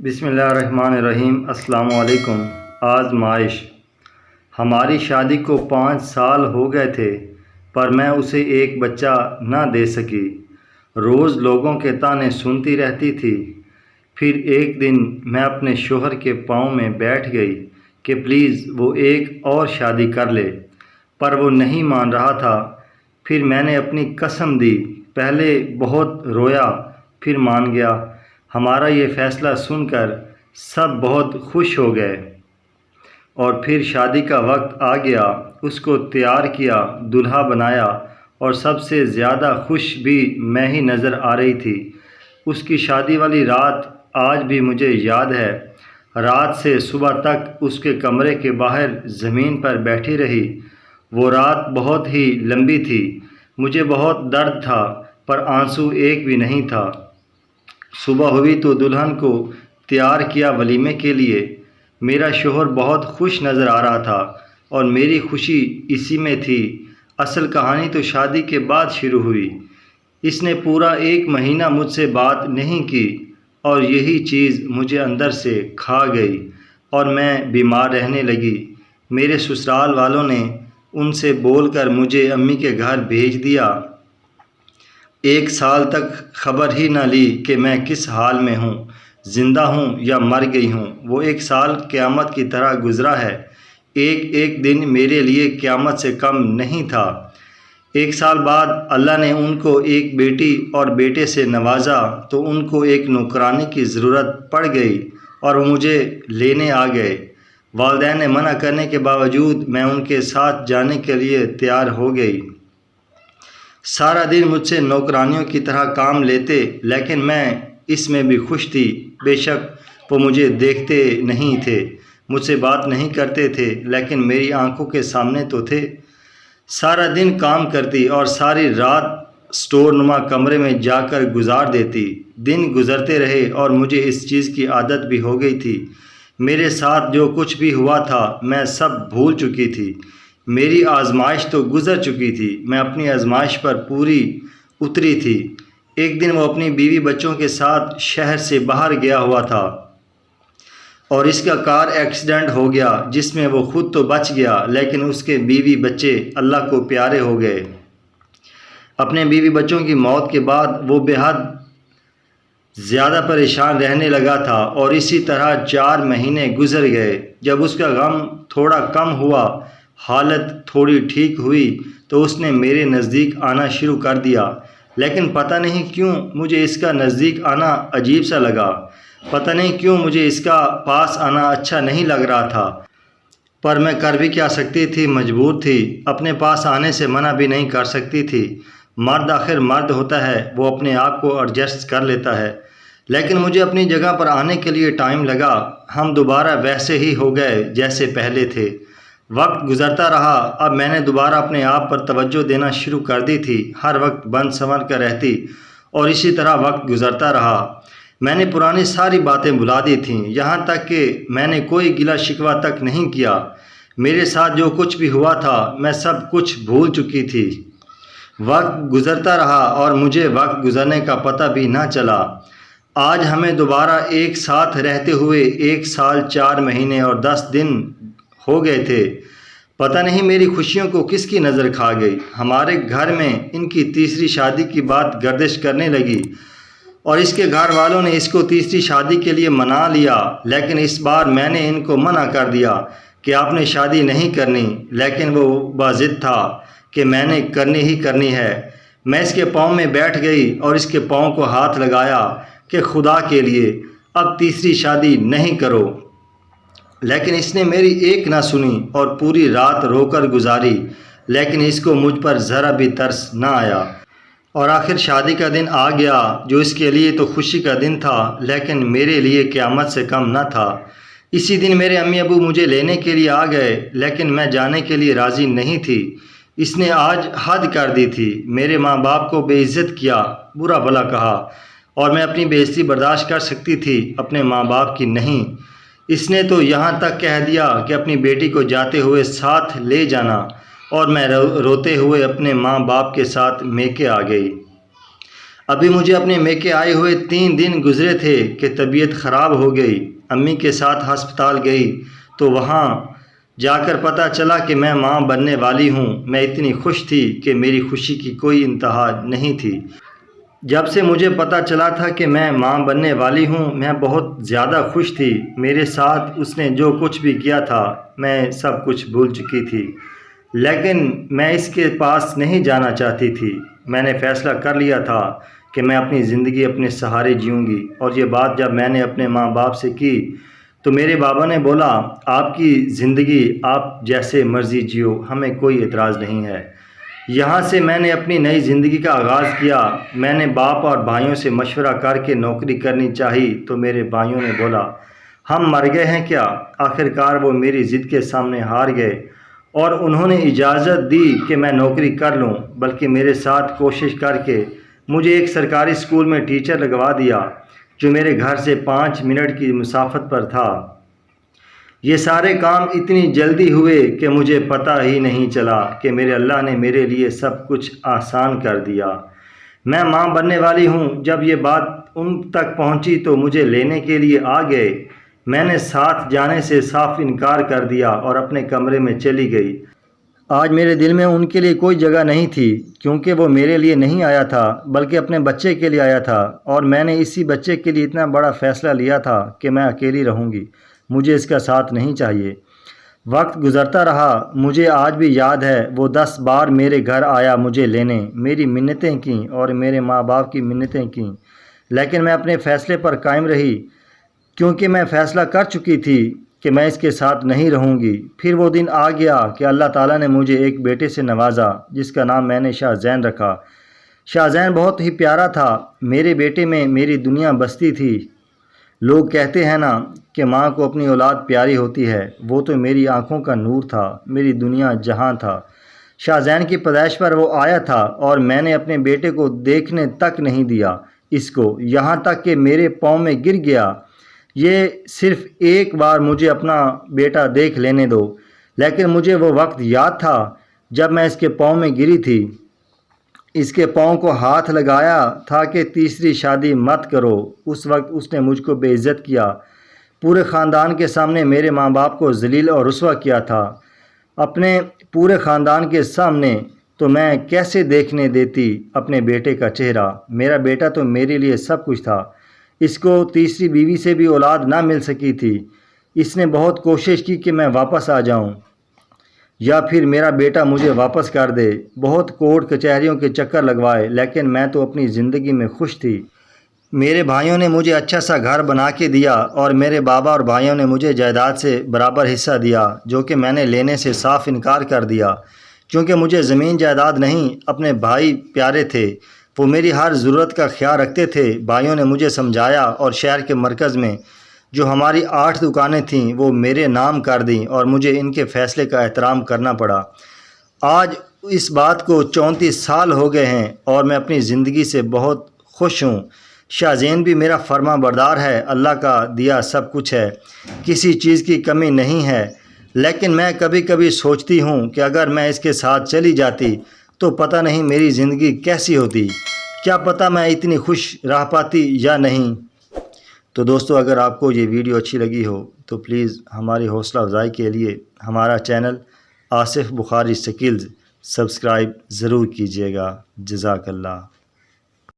بسم اللہ الرحمن الرحیم۔ السلام علیکم۔ آزمائش۔ ہماری شادی کو 5 سال ہو گئے تھے، پر میں اسے ایک بچہ نہ دے سکی۔ روز لوگوں کے طعنے سنتی رہتی تھی۔ پھر ایک دن میں اپنے شوہر کے پاؤں میں بیٹھ گئی کہ پلیز وہ ایک اور شادی کر لے، پر وہ نہیں مان رہا تھا۔ پھر میں نے اپنی قسم دی، پہلے بہت رویا، پھر مان گیا۔ ہمارا یہ فیصلہ سن کر سب بہت خوش ہو گئے، اور پھر شادی کا وقت آ گیا۔ اس کو تیار کیا، دلہا بنایا، اور سب سے زیادہ خوش بھی میں ہی نظر آ رہی تھی۔ اس کی شادی والی رات آج بھی مجھے یاد ہے۔ رات سے صبح تک اس کے کمرے کے باہر زمین پر بیٹھی رہی۔ وہ رات بہت ہی لمبی تھی۔ مجھے بہت درد تھا، پر آنسو ایک بھی نہیں تھا۔ صبح ہوئی تو دلہن کو تیار کیا ولیمے کے لیے۔ میرا شوہر بہت خوش نظر آ رہا تھا، اور میری خوشی اسی میں تھی۔ اصل کہانی تو شادی کے بعد شروع ہوئی۔ اس نے پورا 1 مہینہ مجھ سے بات نہیں کی، اور یہی چیز مجھے اندر سے کھا گئی، اور میں بیمار رہنے لگی۔ میرے سسرال والوں نے ان سے بول کر مجھے امی کے گھر بھیج دیا۔ 1 سال تک خبر ہی نہ لی کہ میں کس حال میں ہوں، زندہ ہوں یا مر گئی ہوں۔ وہ 1 سال قیامت کی طرح گزرا ہے۔ ایک دن میرے لیے قیامت سے کم نہیں تھا۔ 1 سال بعد اللہ نے ان کو ایک بیٹی اور بیٹے سے نوازا، تو ان کو ایک نوکرانی کی ضرورت پڑ گئی، اور وہ مجھے لینے آ گئے۔ والدین نے منع کرنے کے باوجود میں ان کے ساتھ جانے کے لیے تیار ہو گئی۔ سارا دن مجھ سے نوکرانیوں کی طرح کام لیتے، لیکن میں اس میں بھی خوش تھی۔ بے شک وہ مجھے دیکھتے نہیں تھے، مجھ سے بات نہیں کرتے تھے، لیکن میری آنکھوں کے سامنے تو تھے۔ سارا دن کام کرتی اور ساری رات اسٹور نما کمرے میں جا کر گزار دیتی۔ دن گزرتے رہے اور مجھے اس چیز کی عادت بھی ہو گئی تھی۔ میرے ساتھ جو کچھ بھی ہوا تھا میں سب بھول چکی تھی۔ میری آزمائش تو گزر چکی تھی، میں اپنی آزمائش پر پوری اتری تھی۔ ایک دن وہ اپنی بیوی بچوں کے ساتھ شہر سے باہر گیا ہوا تھا، اور اس کا کار ایکسیڈنٹ ہو گیا، جس میں وہ خود تو بچ گیا، لیکن اس کے بیوی بچے اللہ کو پیارے ہو گئے۔ اپنے بیوی بچوں کی موت کے بعد وہ بے حد زیادہ پریشان رہنے لگا تھا، اور اسی طرح 4 مہینے گزر گئے۔ جب اس کا غم تھوڑا کم ہوا، حالت تھوڑی ٹھیک ہوئی، تو اس نے میرے نزدیک آنا شروع کر دیا۔ لیکن پتہ نہیں کیوں مجھے اس کا نزدیک آنا عجیب سا لگا۔ پتہ نہیں کیوں مجھے اس کا پاس آنا اچھا نہیں لگ رہا تھا، پر میں کر بھی کیا سکتی تھی، مجبور تھی۔ اپنے پاس آنے سے منع بھی نہیں کر سکتی تھی۔ مرد آخر مرد ہوتا ہے، وہ اپنے آپ کو ایڈجسٹ کر لیتا ہے۔ لیکن مجھے اپنی جگہ پر آنے کے لیے ٹائم لگا۔ ہم دوبارہ ویسے ہی ہو گئے جیسے پہلے تھے۔ وقت گزرتا رہا۔ اب میں نے دوبارہ اپنے آپ پر توجہ دینا شروع کر دی تھی۔ ہر وقت بن سنور کر رہتی، اور اسی طرح وقت گزرتا رہا۔ میں نے پرانی ساری باتیں بھلا دی تھیں، یہاں تک کہ میں نے کوئی گلہ شکوہ تک نہیں کیا۔ میرے ساتھ جو کچھ بھی ہوا تھا میں سب کچھ بھول چکی تھی۔ وقت گزرتا رہا، اور مجھے وقت گزرنے کا پتہ بھی نہ چلا۔ آج ہمیں دوبارہ ایک ساتھ رہتے ہوئے 1 سال 4 مہینے اور 10 دن ہو گئے تھے۔ پتہ نہیں میری خوشیوں کو کس کی نظر کھا گئی۔ ہمارے گھر میں ان کی تیسری شادی کی بات گردش کرنے لگی، اور اس کے گھر والوں نے اس کو تیسری شادی کے لیے منا لیا۔ لیکن اس بار میں نے ان کو منع کر دیا کہ آپ نے شادی نہیں کرنی، لیکن وہ باضد تھا کہ میں نے کرنی ہی کرنی ہے۔ میں اس کے پاؤں میں بیٹھ گئی اور اس کے پاؤں کو ہاتھ لگایا کہ خدا کے لیے اب تیسری شادی نہیں کرو۔ لیکن اس نے میری ایک نہ سنی، اور پوری رات رو کر گزاری، لیکن اس کو مجھ پر ذرا بھی ترس نہ آیا۔ اور آخر شادی کا دن آ گیا، جو اس کے لیے تو خوشی کا دن تھا، لیکن میرے لیے قیامت سے کم نہ تھا۔ اسی دن میرے امی ابو مجھے لینے کے لیے آ گئے، لیکن میں جانے کے لیے راضی نہیں تھی۔ اس نے آج حد کر دی تھی۔ میرے ماں باپ کو بے عزت کیا، برا بھلا کہا، اور میں اپنی بے عزتی برداشت کر سکتی تھی، اپنے ماں باپ کی نہیں۔ اس نے تو یہاں تک کہہ دیا کہ اپنی بیٹی کو جاتے ہوئے ساتھ لے جانا، اور میں روتے ہوئے اپنے ماں باپ کے ساتھ میکے آ گئی۔ ابھی مجھے اپنے میکے آئے ہوئے 3 دن گزرے تھے کہ طبیعت خراب ہو گئی۔ امی کے ساتھ ہسپتال گئی تو وہاں جا کر پتہ چلا کہ میں ماں بننے والی ہوں۔ میں اتنی خوش تھی کہ میری خوشی کی کوئی انتہا نہیں تھی۔ جب سے مجھے پتہ چلا تھا کہ میں ماں بننے والی ہوں میں بہت زیادہ خوش تھی۔ میرے ساتھ اس نے جو کچھ بھی کیا تھا میں سب کچھ بھول چکی تھی، لیکن میں اس کے پاس نہیں جانا چاہتی تھی۔ میں نے فیصلہ کر لیا تھا کہ میں اپنی زندگی اپنے سہارے جیوں گی، اور یہ بات جب میں نے اپنے ماں باپ سے کی تو میرے بابا نے بولا آپ کی زندگی آپ جیسے مرضی جیو، ہمیں کوئی اعتراض نہیں ہے۔ یہاں سے میں نے اپنی نئی زندگی کا آغاز کیا۔ میں نے باپ اور بھائیوں سے مشورہ کر کے نوکری کرنی چاہی تو میرے بھائیوں نے بولا ہم مر گئے ہیں کیا؟ آخرکار وہ میری ضد کے سامنے ہار گئے اور انہوں نے اجازت دی کہ میں نوکری کر لوں، بلکہ میرے ساتھ کوشش کر کے مجھے ایک سرکاری اسکول میں ٹیچر لگوا دیا جو میرے گھر سے 5 منٹ کی مسافت پر تھا۔ یہ سارے کام اتنی جلدی ہوئے کہ مجھے پتہ ہی نہیں چلا کہ میرے اللہ نے میرے لیے سب کچھ آسان کر دیا۔ میں ماں بننے والی ہوں۔ جب یہ بات ان تک پہنچی تو مجھے لینے کے لیے آ گئے۔ میں نے ساتھ جانے سے صاف انکار کر دیا اور اپنے کمرے میں چلی گئی۔ آج میرے دل میں ان کے لیے کوئی جگہ نہیں تھی، کیونکہ وہ میرے لیے نہیں آیا تھا بلکہ اپنے بچے کے لیے آیا تھا، اور میں نے اسی بچے کے لیے اتنا بڑا فیصلہ لیا تھا کہ میں اکیلی رہوں گی، مجھے اس کا ساتھ نہیں چاہیے۔ وقت گزرتا رہا، مجھے آج بھی یاد ہے وہ 10 بار میرے گھر آیا مجھے لینے، میری منتیں کیں اور میرے ماں باپ کی منتیں کیں، لیکن میں اپنے فیصلے پر قائم رہی، کیونکہ میں فیصلہ کر چکی تھی کہ میں اس کے ساتھ نہیں رہوں گی۔ پھر وہ دن آ گیا کہ اللہ تعالیٰ نے مجھے ایک بیٹے سے نوازا جس کا نام میں نے شاہ زین رکھا۔ شاہ زین بہت ہی پیارا تھا۔ میرے بیٹے میں میری دنیا بستی تھی۔ لوگ کہتے ہیں نا کہ ماں کو اپنی اولاد پیاری ہوتی ہے، وہ تو میری آنکھوں کا نور تھا، میری دنیا جہاں تھا۔ شاہ زین کی پیدائش پر وہ آیا تھا اور میں نے اپنے بیٹے کو دیکھنے تک نہیں دیا اس کو، یہاں تک کہ میرے پاؤں میں گر گیا۔ یہ صرف ایک بار مجھے اپنا بیٹا دیکھ لینے دو، لیکن مجھے وہ وقت یاد تھا جب میں اس کے پاؤں میں گری تھی، اس کے پاؤں کو ہاتھ لگایا تھا کہ تیسری شادی مت کرو۔ اس وقت اس نے مجھ کو بے عزت کیا، پورے خاندان کے سامنے میرے ماں باپ کو ذلیل اور رسوا کیا تھا۔ اپنے پورے خاندان کے سامنے تو میں کیسے دیکھنے دیتی اپنے بیٹے کا چہرہ؟ میرا بیٹا تو میرے لیے سب کچھ تھا۔ اس کو تیسری بیوی سے بھی اولاد نہ مل سکی تھی۔ اس نے بہت کوشش کی کہ میں واپس آ جاؤں یا پھر میرا بیٹا مجھے واپس کر دے، بہت کورٹ کچہریوں کے چکر لگوائے، لیکن میں تو اپنی زندگی میں خوش تھی۔ میرے بھائیوں نے مجھے اچھا سا گھر بنا کے دیا اور میرے بابا اور بھائیوں نے مجھے جائیداد سے برابر حصہ دیا، جو کہ میں نے لینے سے صاف انکار کر دیا، کیونکہ مجھے زمین جائیداد نہیں، اپنے بھائی پیارے تھے، وہ میری ہر ضرورت کا خیال رکھتے تھے۔ بھائیوں نے مجھے سمجھایا اور شہر کے مرکز میں جو ہماری 8 دکانیں تھیں وہ میرے نام کر دیں اور مجھے ان کے فیصلے کا احترام کرنا پڑا۔ آج اس بات کو 34 سال ہو گئے ہیں اور میں اپنی زندگی سے بہت خوش ہوں۔ شاہ زین بھی میرا فرما بردار ہے، اللہ کا دیا سب کچھ ہے، کسی چیز کی کمی نہیں ہے، لیکن میں کبھی کبھی سوچتی ہوں کہ اگر میں اس کے ساتھ چلی جاتی تو پتہ نہیں میری زندگی کیسی ہوتی، کیا پتہ میں اتنی خوش رہ پاتی یا نہیں۔ تو دوستو، اگر آپ کو یہ ویڈیو اچھی لگی ہو تو پلیز ہماری حوصلہ افزائی کے لیے ہمارا چینل آصف بخاری سکلز سبسکرائب ضرور کیجیے گا۔ جزاک اللہ۔